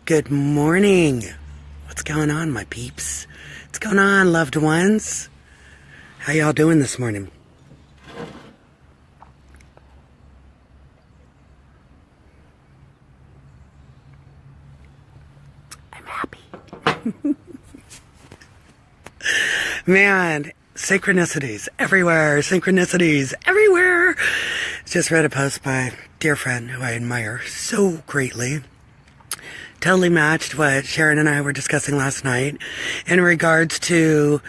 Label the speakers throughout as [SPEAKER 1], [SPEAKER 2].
[SPEAKER 1] Good morning. What's going on, my peeps? What's going on, loved ones? How y'all doing this morning? I'm happy. Man, synchronicities everywhere. Synchronicities everywhere. Just read a post by a dear friend who I admire so greatly. Totally matched what Sharon and I were discussing last night in regards to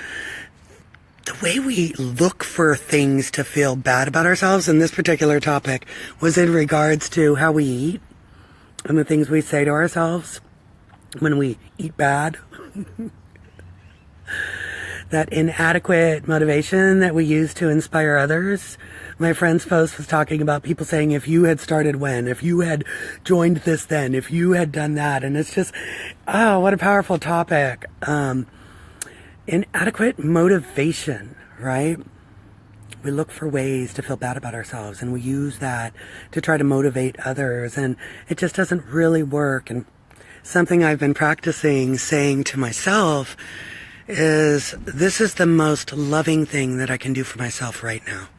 [SPEAKER 1] the way we look for things to feel bad about ourselves. And this particular topic was in regards to how we eat and the things we say to ourselves when we eat bad. That inadequate motivation that we use to inspire others. My friend's post was talking about people saying, if you had started when, if you had joined this then, if you had done that. And it's just, oh, what a powerful topic. Inadequate motivation, right? We look for ways to feel bad about ourselves, and we use that to try to motivate others, and it just doesn't really work. And something I've been practicing saying to myself is, this is the most loving thing that I can do for myself right now.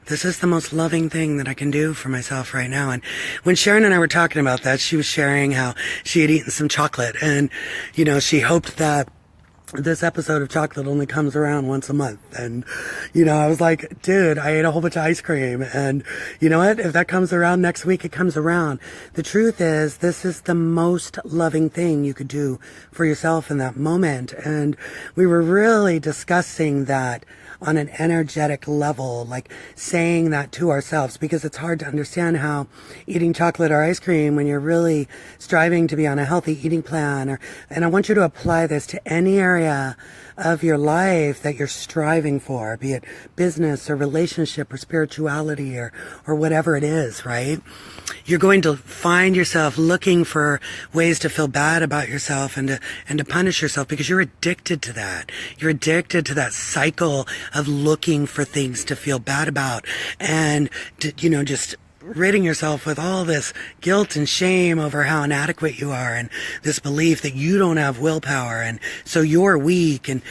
[SPEAKER 1] This is the most loving thing that I can do for myself right now. And when Sharon and I were talking about that, she was sharing how she had eaten some chocolate, and, you know, she hoped that this episode of chocolate only comes around once a month. And, you know, I was like, dude, I ate a whole bunch of ice cream, and you know what? If that comes around next week, it comes around. The truth is, this is the most loving thing you could do for yourself in that moment. And we were really discussing that on an energetic level, like saying that to ourselves, because it's hard to understand how eating chocolate or ice cream when you're really striving to be on a healthy eating plan, and I want you to apply this to any area of your life that you're striving for, be it business or relationship or spirituality or whatever it is, right? You're going to find yourself looking for ways to feel bad about yourself and to punish yourself, because you're addicted to that. You're addicted to that cycle of looking for things to feel bad about, and to, you know, just ridding yourself with all this guilt and shame over how inadequate you are, and this belief that you don't have willpower, and so you're weak, and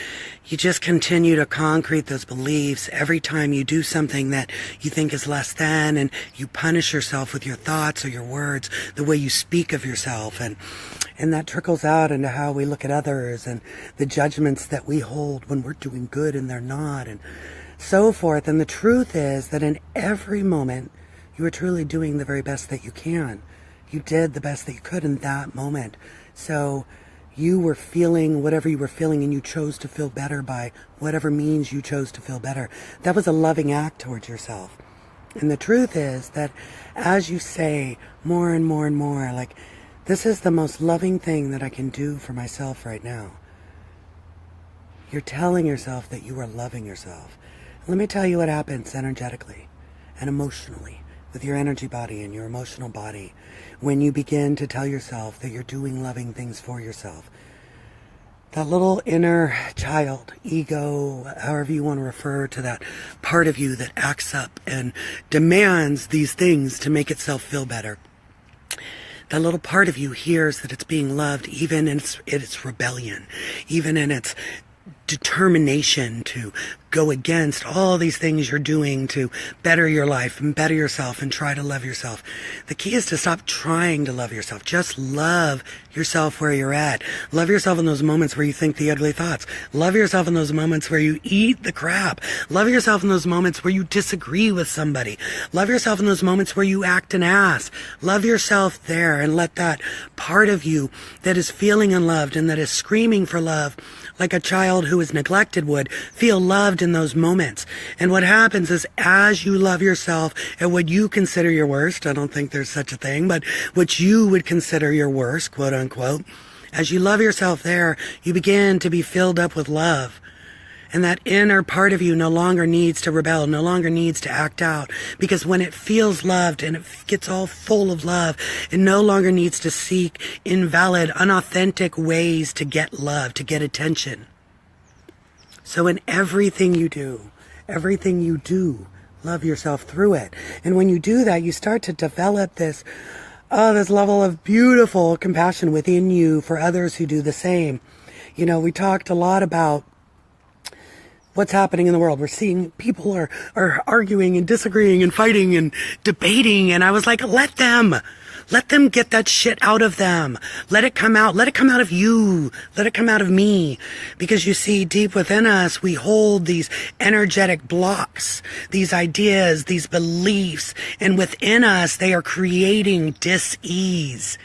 [SPEAKER 1] you just continue to concrete those beliefs every time you do something that you think is less than, and you punish yourself with your thoughts or your words, the way you speak of yourself, and that trickles out into how we look at others and the judgments that we hold when we're doing good and they're not, and so forth. And the truth is that in every moment, you are truly doing the very best that you can. You did the best that you could in that moment. So you were feeling whatever you were feeling, and you chose to feel better by whatever means you chose to feel better. That was a loving act towards yourself. And the truth is that as you say more and more and more, like, this is the most loving thing that I can do for myself right now, you're telling yourself that you are loving yourself. Let me tell you what happens energetically and emotionally with your energy body and your emotional body when you begin to tell yourself that you're doing loving things for yourself. That little inner child, ego, however you want to refer to that part of you that acts up and demands these things to make itself feel better. That little part of you hears that it's being loved even in its rebellion, even in its determination to go against all these things you're doing to better your life and better yourself and try to love yourself. The key is to stop trying to love yourself. Just love yourself where you're at. Love yourself in those moments where you think the ugly thoughts. Love yourself in those moments where you eat the crap. Love yourself in those moments where you disagree with somebody. Love yourself in those moments where you act an ass. Love yourself there, and let that part of you that is feeling unloved and that is screaming for love, like a child who is neglected would, feel loved in those moments. And what happens is, as you love yourself at what you consider your worst, I don't think there's such a thing, but what you would consider your worst, quote unquote, as you love yourself there, you begin to be filled up with love. And that inner part of you no longer needs to rebel, no longer needs to act out. Because when it feels loved and it gets all full of love, it no longer needs to seek invalid, unauthentic ways to get love, to get attention. So in everything you do, love yourself through it. And when you do that, you start to develop this this level of beautiful compassion within you for others who do the same. You know, we talked a lot about what's happening in the world. We're seeing people are arguing and disagreeing and fighting and debating. And I was like, let them get that shit out of them. Let it come out. Let it come out of you. Let it come out of me. Because you see, deep within us, we hold these energetic blocks, these ideas, these beliefs, and within us, they are creating dis-ease.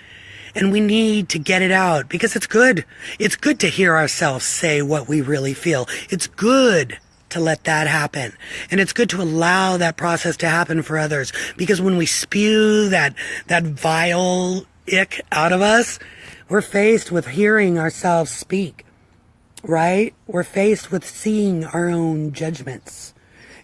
[SPEAKER 1] And we need to get it out because it's good. It's good to hear ourselves say what we really feel. It's good to let that happen. And it's good to allow that process to happen for others. Because when we spew that vile ick out of us, we're faced with hearing ourselves speak, right? We're faced with seeing our own judgments.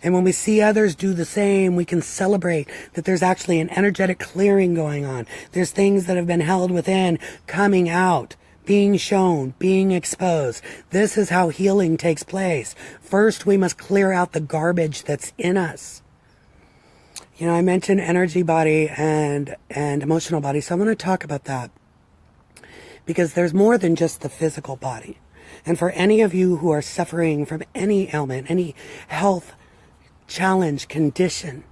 [SPEAKER 1] And when we see others do the same, we can celebrate that there's actually an energetic clearing going on. There's things that have been held within coming out, being shown, being exposed. This is how healing takes place. First, we must clear out the garbage that's in us. You know, I mentioned energy body and emotional body, so I'm going to talk about that. Because there's more than just the physical body. And for any of you who are suffering from any ailment, any health challenge, condition,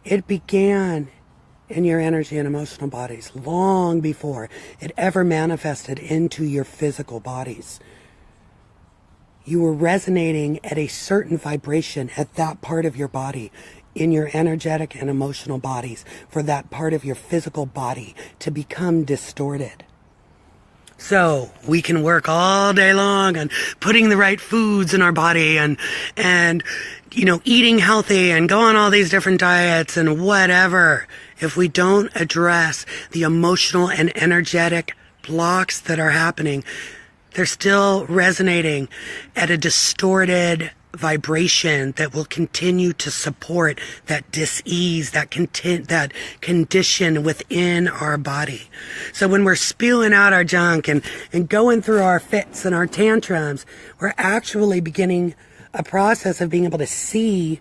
[SPEAKER 1] it began in your energy and emotional bodies long before it ever manifested into your physical bodies. You were resonating at a certain vibration at that part of your body, in your energetic and emotional bodies, for that part of your physical body to become distorted. So we can work all day long on putting the right foods in our body and you know, eating healthy and go on all these different diets and whatever. If we don't address the emotional and energetic blocks that are happening, they're still resonating at a distorted vibration that will continue to support that dis-ease, that condition within our body. So when we're spewing out our junk and going through our fits and our tantrums, we're actually beginning a process of being able to see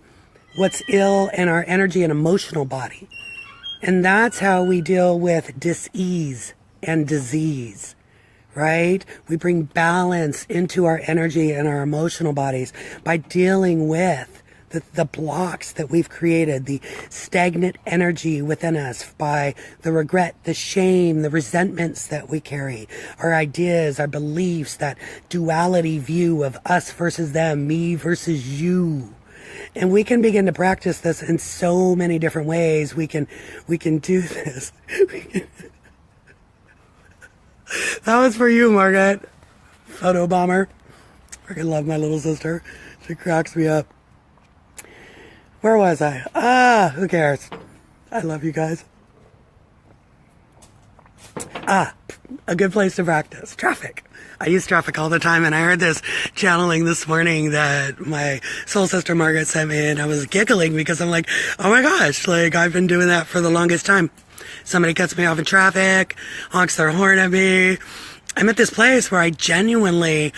[SPEAKER 1] what's ill in our energy and emotional body. And that's how we deal with dis-ease and disease. Right? We bring balance into our energy and our emotional bodies by dealing with the blocks that we've created, the stagnant energy within us, by the regret, the shame, the resentments that we carry, our ideas, our beliefs, that duality view of us versus them, me versus you. And we can begin to practice this in so many different ways. We can do this. That was for you, Margaret. Photo bomber. Freaking love my little sister. She cracks me up. Where was I? Who cares? I love you guys. A good place to practice. Traffic. I use traffic all the time, and I heard this channeling this morning that my soul sister Margaret sent me, and I was giggling because I'm like, oh my gosh, like I've been doing that for the longest time. Somebody cuts me off in traffic, honks their horn at me. I'm at this place where I genuinely,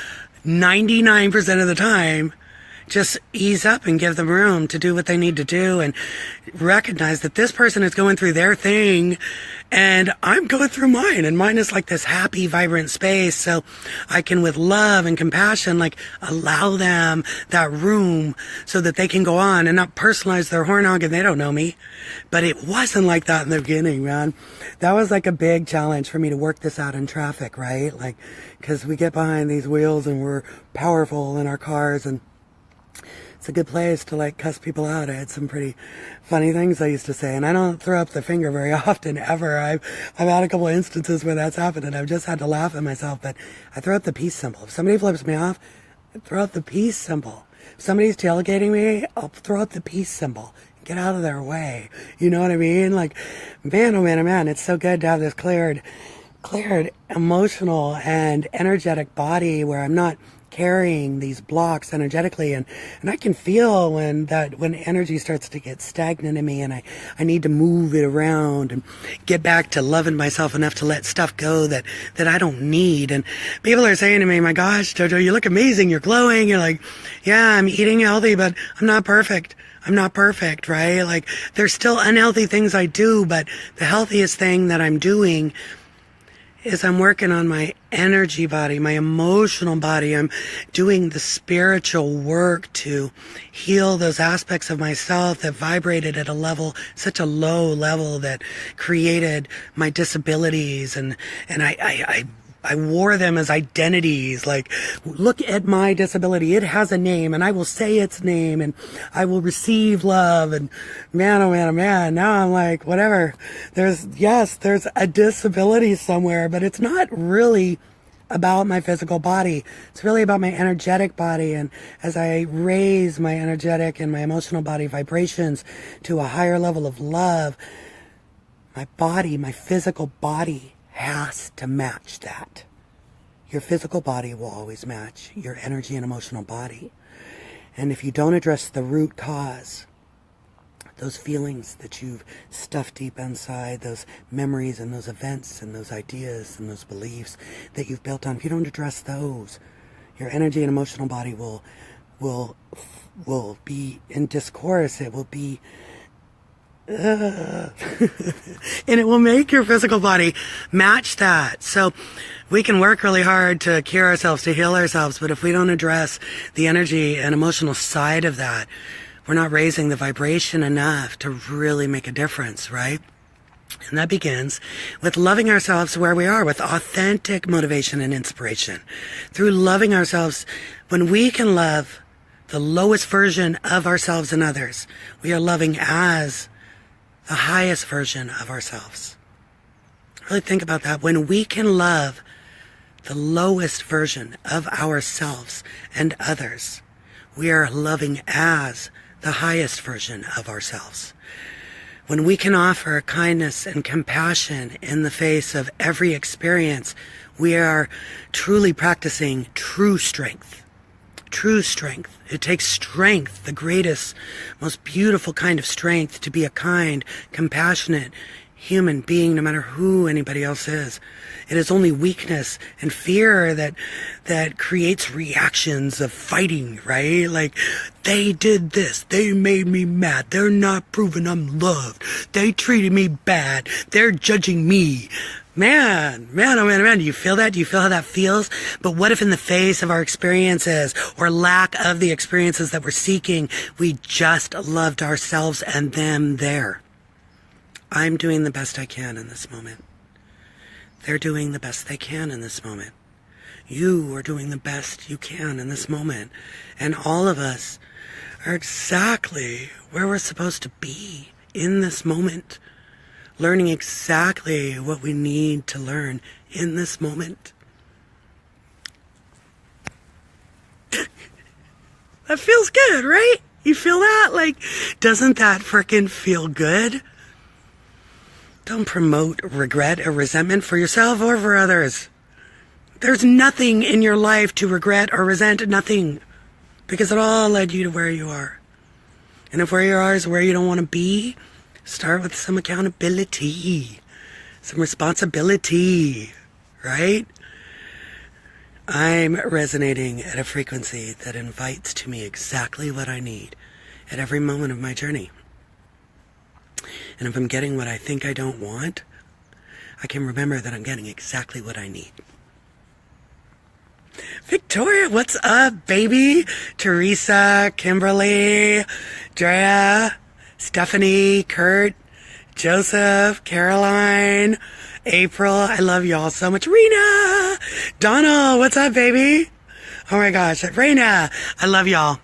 [SPEAKER 1] 99% of the time, just ease up and give them room to do what they need to do and recognize that this person is going through their thing and I'm going through mine, and mine is like this happy, vibrant space. So I can, with love and compassion, like allow them that room so that they can go on and not personalize their horn honk, and they don't know me. But it wasn't like that in the beginning, man. That was like a big challenge for me to work this out in traffic, right? Like, cause we get behind these wheels and we're powerful in our cars, and it's a good place to like cuss people out. I had some pretty funny things I used to say, and I don't throw up the finger very often, ever. I've had a couple of instances where that's happened, and I've just had to laugh at myself, but I throw up the peace symbol. If somebody flips me off, I throw up the peace symbol. If somebody's tailgating me, I'll throw up the peace symbol. Get out of their way. You know what I mean? Like, man, oh man, oh man, it's so good to have this cleared emotional and energetic body where I'm not carrying these blocks energetically, and I can feel when energy starts to get stagnant in me, and I need to move it around and get back to loving myself enough to let stuff go that I don't need. And people are saying to me, my gosh, Jojo, you look amazing, you're glowing. You're like, yeah, I'm eating healthy, but I'm not perfect. I'm not perfect, right? Like, there's still unhealthy things I do, but the healthiest thing that I'm doing is I'm working on my energy body, my emotional body. I'm doing the spiritual work to heal those aspects of myself that vibrated at a level, such a low level, that created my disabilities. And I wore them as identities. Like, look at my disability. It has a name, and I will say its name, and I will receive love. And man, oh man, oh man. Now I'm like, whatever. There's a disability somewhere, but it's not really about my physical body. It's really about my energetic body. And as I raise my energetic and my emotional body vibrations to a higher level of love, my body, my physical body, has to match that. Your physical body will always match your energy and emotional body. And if you don't address the root cause, those feelings that you've stuffed deep inside, those memories and those events and those ideas and those beliefs that you've built on, if you don't address those, your energy and emotional body will be in discourse. It will be and it will make your physical body match that. So we can work really hard to cure ourselves, to heal ourselves, but if we don't address the energy and emotional side of that, we're not raising the vibration enough to really make a difference, right? And that begins with loving ourselves where we are, with authentic motivation and inspiration. Through loving ourselves, when we can love the lowest version of ourselves and others, we are loving as the highest version of ourselves. Really think about that. When we can love the lowest version of ourselves and others, we are loving as the highest version of ourselves. When we can offer kindness and compassion in the face of every experience, we are truly practicing true strength. True strength. It takes strength, the greatest, most beautiful kind of strength, to be a kind, compassionate human being, no matter who anybody else is. It is only weakness and fear that creates reactions of fighting, right? Like, they did this. They made me mad. They're not proving I'm loved. They treated me bad. They're judging me. Man, oh man, do you feel that? Do you feel how that feels? But what if in the face of our experiences or lack of the experiences that we're seeking, we just loved ourselves and them there? I'm doing the best I can in this moment. They're doing the best they can in this moment. You are doing the best you can in this moment. And all of us are exactly where we're supposed to be in this moment. Learning exactly what we need to learn in this moment. That feels good, right? You feel that? Like, doesn't that frickin' feel good? Don't promote regret or resentment for yourself or for others. There's nothing in your life to regret or resent, nothing. Because it all led you to where you are. And if where you are is where you don't want to be, start with some accountability, some responsibility, right? I'm resonating at a frequency that invites to me exactly what I need at every moment of my journey. And if I'm getting what I think I don't want, I can remember that I'm getting exactly what I need. Victoria, what's up, baby? Teresa, Kimberly, Drea, Stephanie, Kurt, Joseph, Caroline, April, I love y'all so much. Rena, Donald, what's up, baby? Oh my gosh, Raina, I love y'all.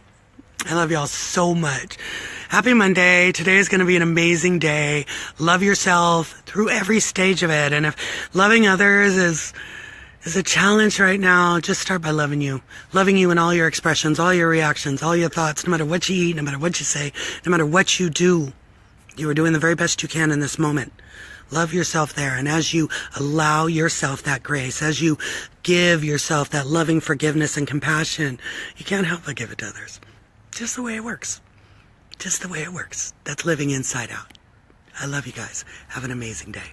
[SPEAKER 1] I love y'all so much. Happy Monday. Today is going to be an amazing day. Love yourself through every stage of it. And if loving others is a challenge right now, just start by loving you. Loving you in all your expressions, all your reactions, all your thoughts, no matter what you eat, no matter what you say, no matter what you do. You are doing the very best you can in this moment. Love yourself there. And as you allow yourself that grace, as you give yourself that loving forgiveness and compassion, you can't help but give it to others. Just the way it works. Just the way it works. That's living inside out. I love you guys. Have an amazing day.